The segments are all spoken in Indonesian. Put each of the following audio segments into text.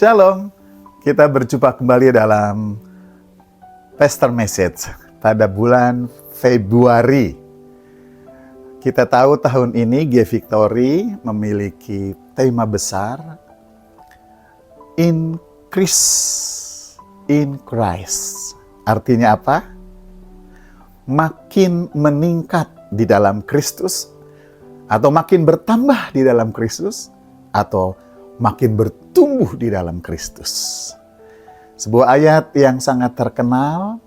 Shalom, kita berjumpa kembali dalam Pastor Message pada bulan Februari. Kita tahu tahun ini G Victory memiliki tema besar Increase in Christ. Artinya apa? Makin meningkat di dalam Kristus, atau makin bertambah di dalam Kristus, atau makin bertumbuh di dalam Kristus. Sebuah ayat yang sangat terkenal,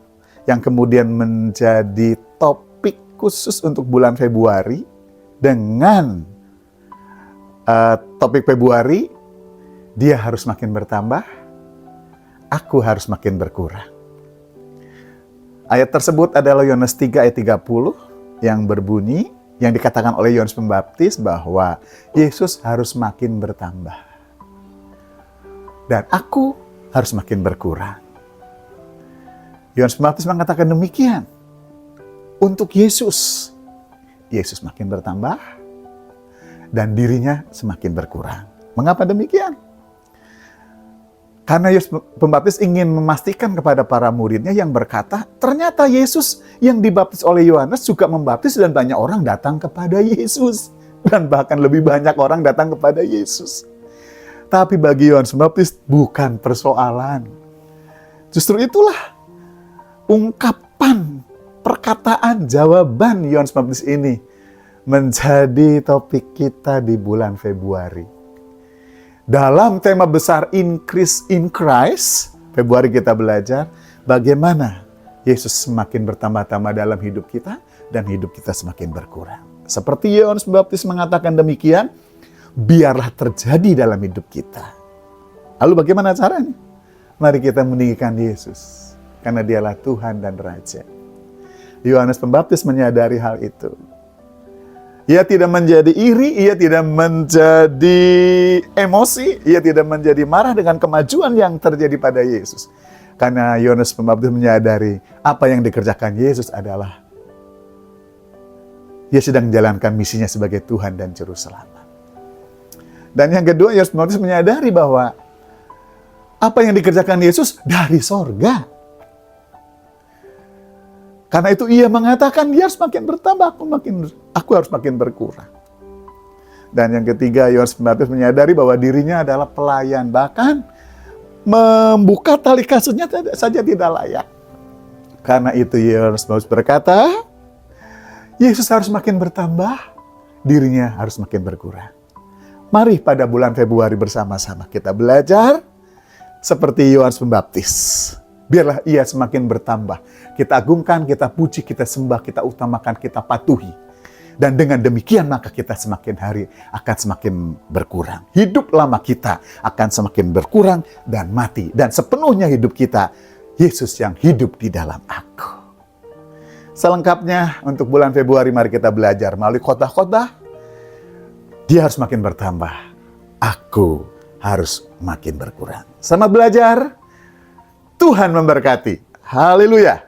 yang kemudian menjadi topik khusus untuk bulan Februari, dengan topik Februari, dia harus makin bertambah, aku harus makin berkurang. Ayat tersebut adalah Yohanes 3 ayat 30 yang berbunyi, yang dikatakan oleh Yohanes Pembaptis bahwa Yesus harus makin bertambah. Dan aku harus makin berkurang. Yohanes Pembaptis mengatakan demikian. Untuk Yesus, Yesus makin bertambah dan dirinya semakin berkurang. Mengapa demikian? Karena Yohanes Pembaptis ingin memastikan kepada para muridnya yang berkata, ternyata Yesus yang dibaptis oleh Yohanes juga membaptis dan banyak orang datang kepada Yesus. Dan bahkan lebih banyak orang datang kepada Yesus. Tapi bagi Yohanes Pembaptis bukan persoalan. Justru itulah ungkapan, perkataan, jawaban Yohanes Pembaptis ini menjadi topik kita di bulan Februari. Dalam tema besar Increase in Christ, Februari kita belajar bagaimana Yesus semakin bertambah-tambah dalam hidup kita dan hidup kita semakin berkurang. Seperti Yohanes Pembaptis mengatakan demikian, biarlah terjadi dalam hidup kita. Lalu bagaimana caranya? Mari kita meninggikan Yesus, karena dialah Tuhan dan Raja. Yohanes Pembaptis menyadari hal itu. Ia tidak menjadi iri, ia tidak menjadi emosi, ia tidak menjadi marah dengan kemajuan yang terjadi pada Yesus. Karena Yohanes Pembaptis menyadari apa yang dikerjakan Yesus adalah ia sedang menjalankan misinya sebagai Tuhan dan Juru Selamat. Dan yang kedua, Yohanes Pembaptis menyadari bahwa apa yang dikerjakan Yesus dari sorga. Karena itu ia mengatakan dia harus makin bertambah, aku harus makin berkurang. Dan yang ketiga, Yohanes Pembaptis menyadari bahwa dirinya adalah pelayan, bahkan membuka tali kasutnya saja tidak layak. Karena itu Yohanes Pembaptis berkata, Yesus harus makin bertambah, dirinya harus makin berkurang. Mari pada bulan Februari bersama-sama kita belajar seperti Yohanes Pembaptis. Biarlah ia semakin bertambah. Kita agungkan, kita puji, kita sembah, kita utamakan, kita patuhi. Dan dengan demikian maka kita semakin hari akan semakin berkurang. Hidup lama kita akan semakin berkurang dan mati. Dan sepenuhnya hidup kita, Yesus yang hidup di dalam aku. Selengkapnya untuk bulan Februari mari kita belajar melalui khotbah-khotbah. Dia harus makin bertambah. Aku harus makin berkurang. Selamat belajar. Tuhan memberkati. Haleluya.